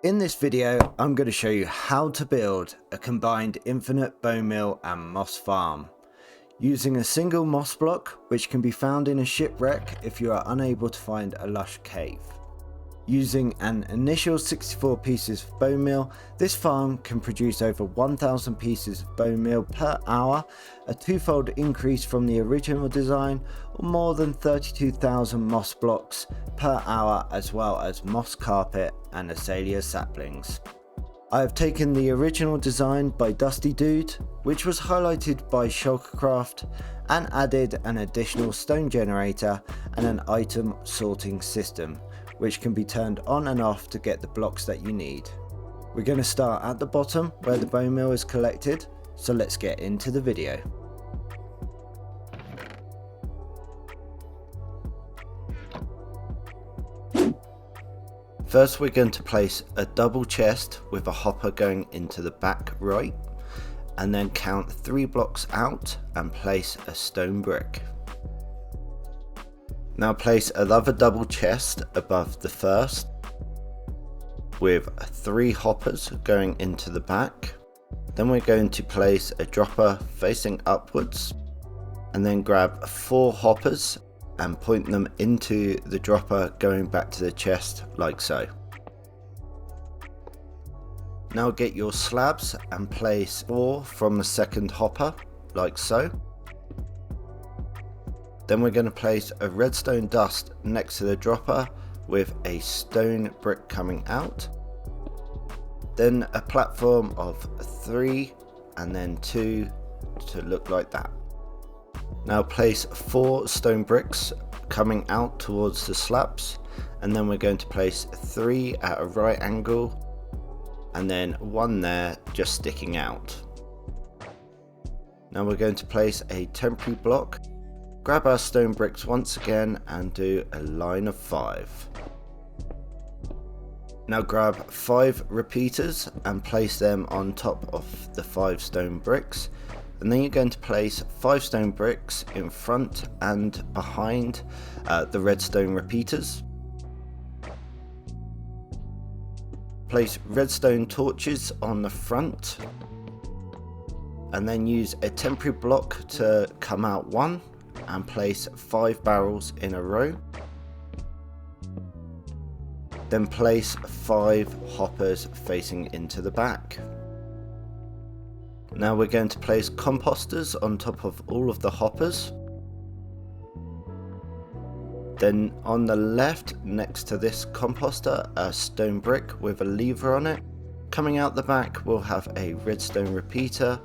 In this video, I'm going to show you how to build a combined infinite bone meal and moss farm using a single moss block, which can be found in a shipwreck if you are unable to find a lush cave. Using an initial 64 pieces of bone meal, this farm can produce over 1,000 pieces of bone meal per hour, a twofold increase from the original design, or more than 32,000 moss blocks per hour, as well as moss carpet and Azalea saplings. I have taken the original design by Dusty Dude, which was highlighted by ShulkerCraft, and added an additional stone generator and an item sorting system, which can be turned on and off to get the blocks that you need. We're going to start at the bottom where the bone meal is collected, so let's get into the video. First, we're going to place a double chest with a hopper going into the back right, and then count 3 blocks out and place a stone brick. Now place another double chest above the first with 3 hoppers going into the back. Then we're going to place a dropper facing upwards and then grab 4 hoppers and point them into the dropper going back to the chest like so. Now get your slabs and place 4 from the second hopper like so. Then we're going to place a redstone dust next to the dropper with a stone brick coming out. Then a platform of 3 and then 2 to look like that. Now place 4 stone bricks coming out towards the slabs, and then we're going to place 3 at a right angle and then 1 there just sticking out. Now we're going to place a temporary block. Grab our stone bricks once again and do a line of 5. Now grab 5 repeaters and place them on top of the 5 stone bricks, and then you're going to place 5 stone bricks in front and behind the redstone repeaters. Place redstone torches on the front and then use a temporary block to come out 1 and place 5 barrels in a row. Then place 5 hoppers facing into the back. Now we're going to place composters on top of all of the hoppers. Then on the left next to this composter, a stone brick with a lever on it. Coming out the back we'll have a redstone repeater,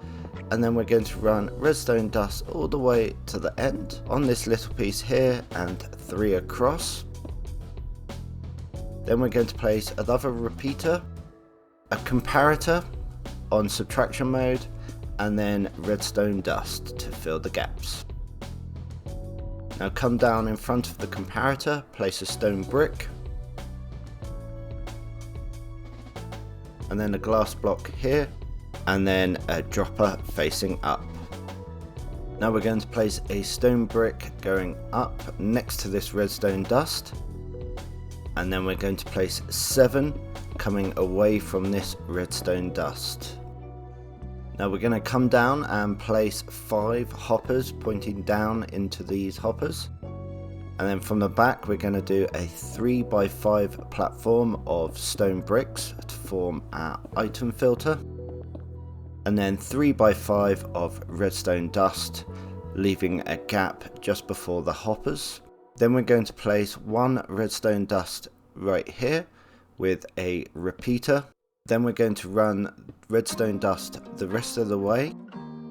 and then we're going to run redstone dust all the way to the end on this little piece here and 3 across. Then we're going to place another repeater, a comparator on subtraction mode, and then redstone dust to fill the gaps. Now come down in front of the comparator, place a stone brick, and then a glass block here, and then a dropper facing up. Now we're going to place a stone brick going up next to this redstone dust, and then we're going to place 7 coming away from this redstone dust. Now we're going to come down and place 5 hoppers pointing down into these hoppers, and then from the back we're going to do a 3x5 platform of stone bricks to form our item filter, and then 3x5 of redstone dust, leaving a gap just before the hoppers. Then we're going to place 1 redstone dust right here with a repeater. Then we're going to run redstone dust the rest of the way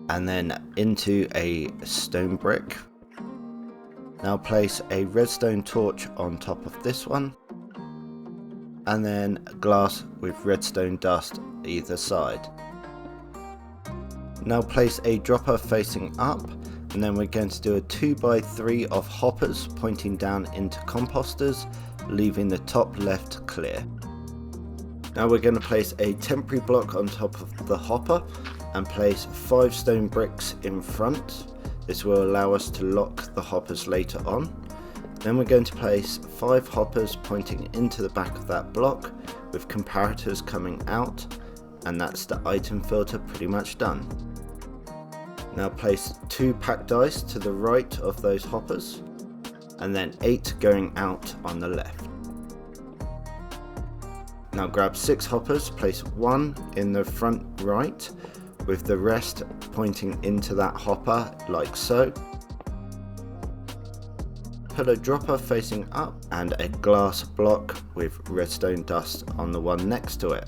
and then into a stone brick. Now place a redstone torch on top of this one, and then glass with redstone dust either side. Now place a dropper facing up, and then we're going to do a 2x3 of hoppers pointing down into composters, leaving the top left clear. Now we're going to place a temporary block on top of the hopper and place 5 stone bricks in front. This will allow us to lock the hoppers later on. Then we're going to place 5 hoppers pointing into the back of that block with comparators coming out, and that's the item filter pretty much done. Now place 2 packed dice to the right of those hoppers, and then 8 going out on the left. Now grab 6 hoppers, place 1 in the front right, with the rest pointing into that hopper like so. Put a dropper facing up and a glass block with redstone dust on the one next to it.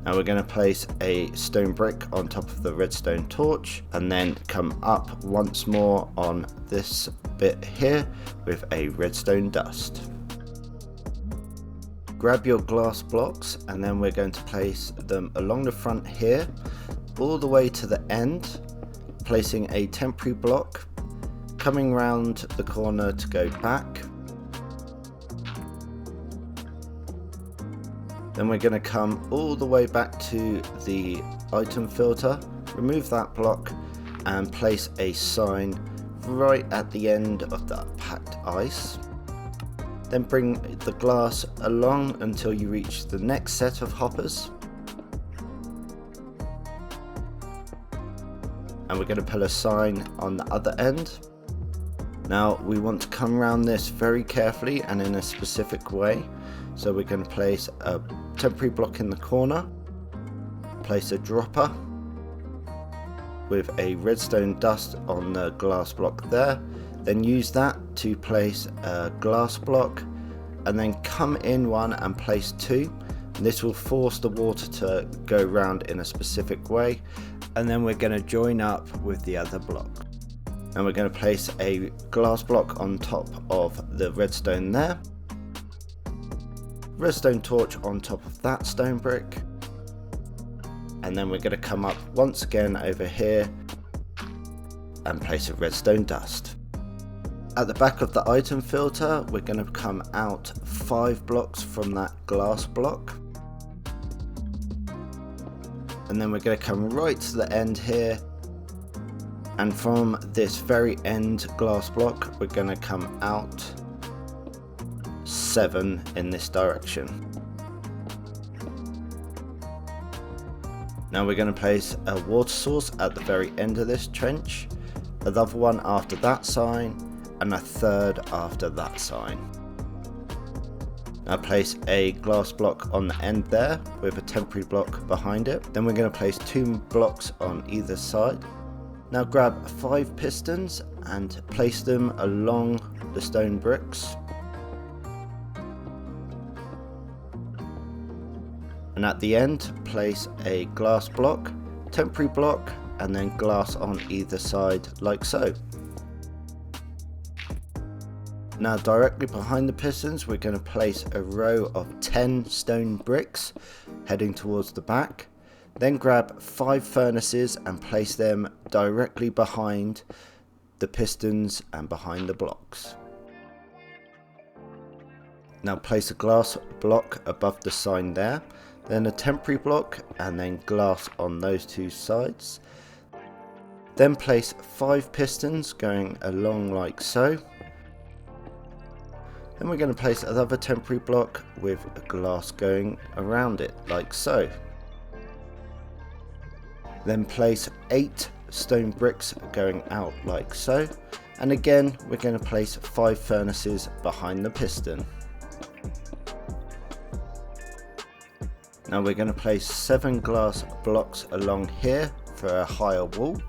Now we're going to place a stone brick on top of the redstone torch and then come up once more on this bit here with a redstone dust. Grab your glass blocks and then we're going to place them along the front here all the way to the end, placing a temporary block, coming round the corner to go back. Then we're going to come all the way back to the item filter, remove that block and place a sign right at the end of the packed ice. Then bring the glass along until you reach the next set of hoppers. And we're going to put a sign on the other end. Now we want to come around this very carefully and in a specific way. So we're going to place a temporary block in the corner, place a dropper with a redstone dust on the glass block there. Then use that to place a glass block and then come in one and place 2. And this will force the water to go around in a specific way, and then we're going to join up with the other block. And we're going to place a glass block on top of the redstone there, redstone torch on top of that stone brick, and then we're going to come up once again over here and place a redstone dust. At the back of the item filter, we're going to come out 5 blocks from that glass block. And then we're going to come right to the end here. And from this very end glass block, we're going to come out 7 in this direction. Now we're going to place a water source at the very end of this trench, another one after that sign, and a third after that sign. Now place a glass block on the end there with a temporary block behind it. Then we're going to place 2 blocks on either side. Now grab 5 pistons and place them along the stone bricks. And at the end, place a glass block, temporary block, and then glass on either side like so. Now directly behind the pistons, we're going to place a row of 10 stone bricks heading towards the back. Then grab 5 furnaces and place them directly behind the pistons and behind the blocks. Now place a glass block above the sign there, then a temporary block and then glass on those 2 sides. Then place 5 pistons going along like so. Then we're going to place another temporary block with a glass going around it like so. Then place 8 stone bricks going out like so. And again we're going to place 5 furnaces behind the piston. Now we're going to place 7 glass blocks along here for a higher wall.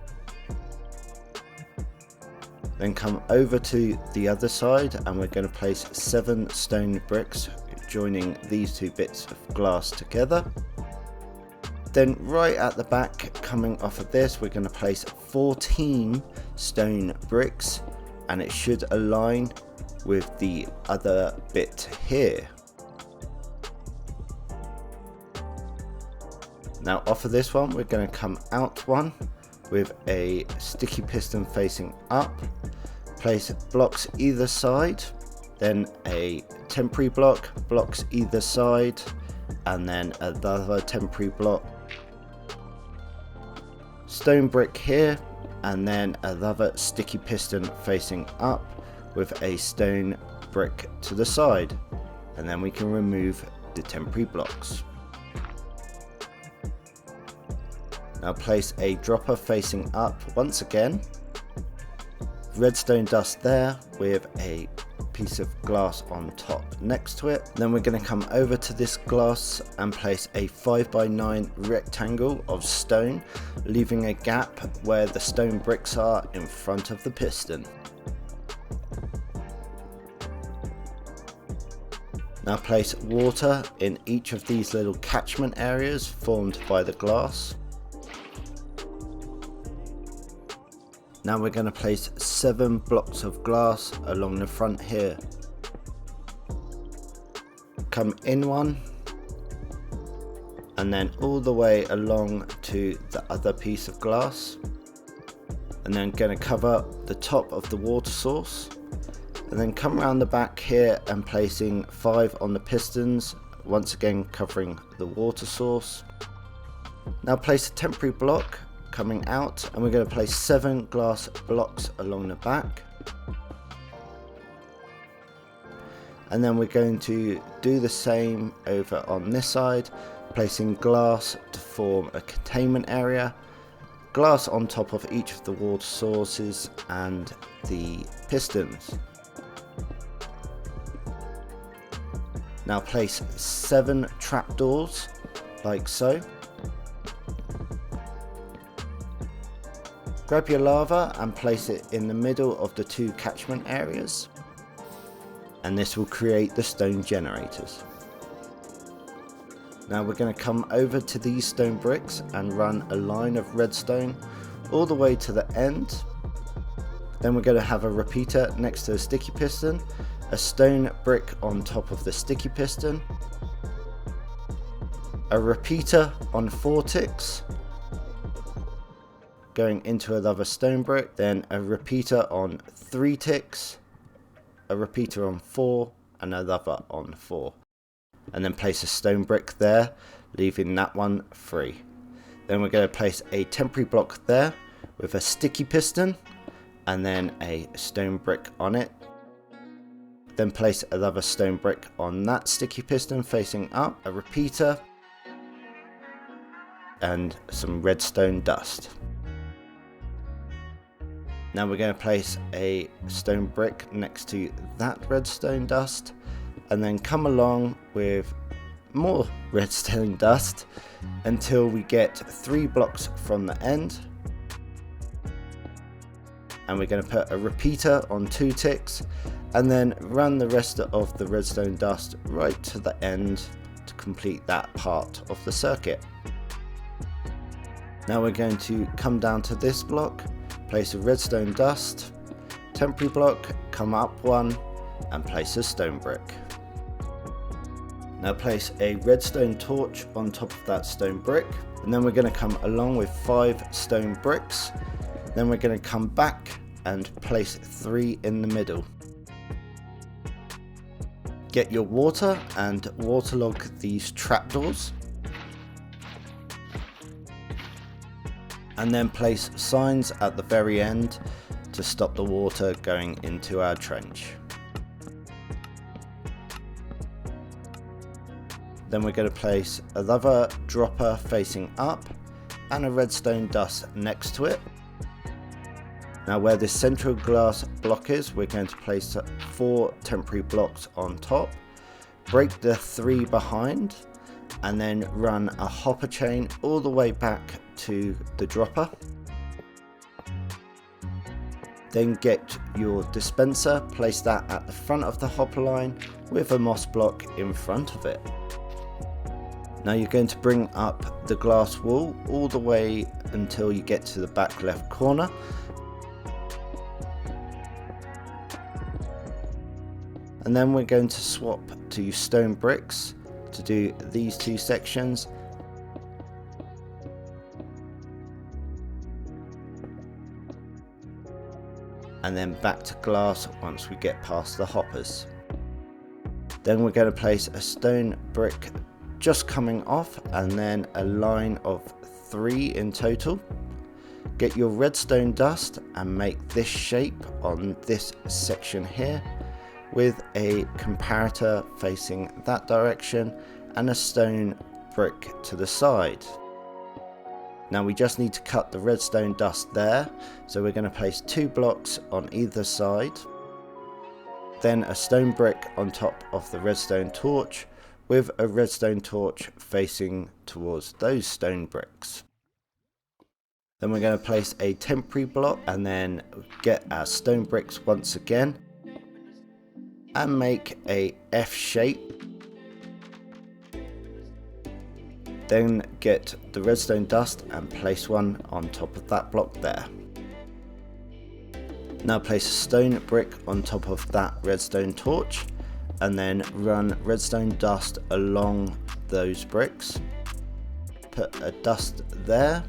Then come over to the other side and we're going to place 7 stone bricks joining these 2 bits of glass together. Then right at the back, coming off of this, we're going to place 14 stone bricks and it should align with the other bit here. Now off of this one, we're going to come out one with a sticky piston facing up, place blocks either side, then a temporary block, blocks either side, and then another temporary block, stone brick here, and then another sticky piston facing up with a stone brick to the side, and then we can remove the temporary blocks. Now place a dropper facing up once again. Redstone dust there with a piece of glass on top next to it. Then we're going to come over to this glass and place a 5x9 rectangle of stone, leaving a gap where the stone bricks are in front of the piston. Now place water in each of these little catchment areas formed by the glass. Now we're going to place 7 blocks of glass along the front here. Come in one, and then all the way along to the other piece of glass. And then going to cover the top of the water source. And then come around the back here and placing 5 on the pistons, once again covering the water source. Now place a temporary block coming out, and we're going to place 7 glass blocks along the back. And then we're going to do the same over on this side, placing glass to form a containment area, glass on top of each of the water sources and the pistons. Now place 7 trapdoors like so. Grab your lava and place it in the middle of the 2 catchment areas, and this will create the stone generators. Now we're going to come over to these stone bricks and run a line of redstone all the way to the end. Then we're going to have a repeater next to the sticky piston, a stone brick on top of the sticky piston, a repeater on 4 ticks going into another stone brick, then a repeater on 3 ticks, a repeater on 4, and another on 4. And then place a stone brick there, leaving that one free. Then we're going to place a temporary block there with a sticky piston and then a stone brick on it. Then place another stone brick on that sticky piston facing up, a repeater, and some redstone dust. Now we're going to place a stone brick next to that redstone dust, and then come along with more redstone dust until we get 3 blocks from the end. And we're going to put a repeater on 2 ticks and then run the rest of the redstone dust right to the end to complete that part of the circuit. Now we're going to come down to this block, place a redstone dust, temporary block, come up one, and place a stone brick. Now place a redstone torch on top of that stone brick, and then we're going to come along with 5 stone bricks. Then we're going to come back and place 3 in the middle. Get your water and waterlog these trapdoors. And then place signs at the very end to stop the water going into our trench. Then we're going to place another dropper facing up and a redstone dust next to it. Now where this central glass block is, we're going to place 4 temporary blocks on top, break the 3 behind, and then run a hopper chain all the way back to the dropper. Then get your dispenser, place that at the front of the hopper line with a moss block in front of it. Now you're going to bring up the glass wall all the way until you get to the back left corner. And then we're going to swap to stone bricks to do these 2 sections. And then back to glass once we get past the hoppers. Then we're going to place a stone brick just coming off, and then a line of 3 in total. Get your redstone dust and make this shape on this section here with a comparator facing that direction and a stone brick to the side. Now we just need to cut the redstone dust there, so we're going to place 2 blocks on either side, then a stone brick on top of the redstone torch with a redstone torch facing towards those stone bricks. Then we're going to place a temporary block and then get our stone bricks once again and make a F shape. Then get the redstone dust and place one on top of that block there. Now place a stone brick on top of that redstone torch and then run redstone dust along those bricks. Put a dust there.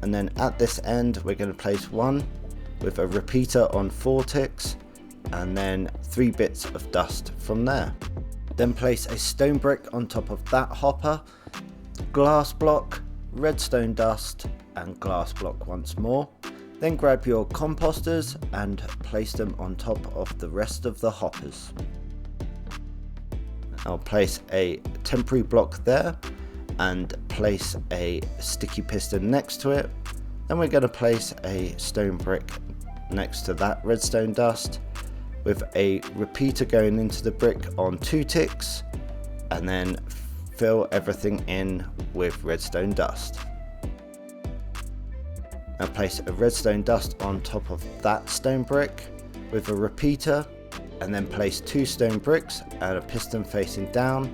And then at this end we're going to place one with a repeater on 4 ticks and then 3 bits of dust from there. Then place a stone brick on top of that hopper, glass block, redstone dust and glass block once more. Then grab your composters and place them on top of the rest of the hoppers. I'll place a temporary block there and place a sticky piston next to it. Then we're going to place a stone brick next to that redstone dust with a repeater going into the brick on 2 ticks and then fill everything in with redstone dust. Now place a redstone dust on top of that stone brick with a repeater and then place 2 stone bricks and a piston facing down.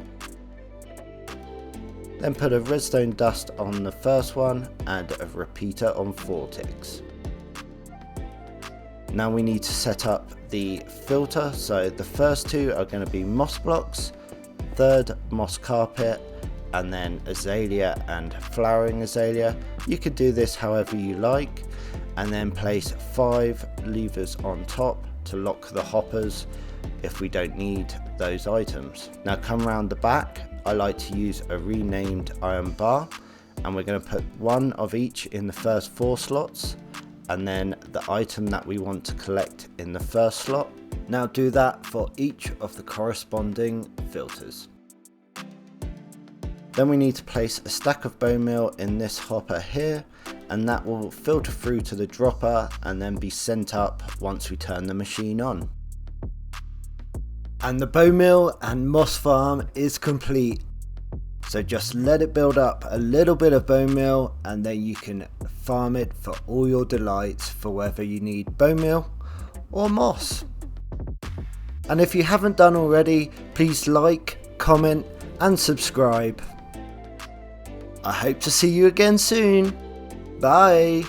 Then put a redstone dust on the first one and a repeater on 4 ticks. Now we need to set up the filter, so the first 2 are going to be moss blocks, third moss carpet, and then azalea and flowering azalea. You could do this however you like, and then place 5 levers on top to lock the hoppers if we don't need those items. Now come around the back. I like to use a renamed iron bar, and we're going to put 1 of each in the first 4 slots and then the item that we want to collect in the first slot. Now do that for each of the corresponding filters. Then we need to place a stack of bone meal in this hopper here, and that will filter through to the dropper and then be sent up once we turn the machine on. And the bone meal and moss farm is complete. So just let it build up a little bit of bone meal and then you can farm it for all your delights, for whether you need bone meal or moss. And if you haven't done already, please like, comment and subscribe. I hope to see you again soon. Bye.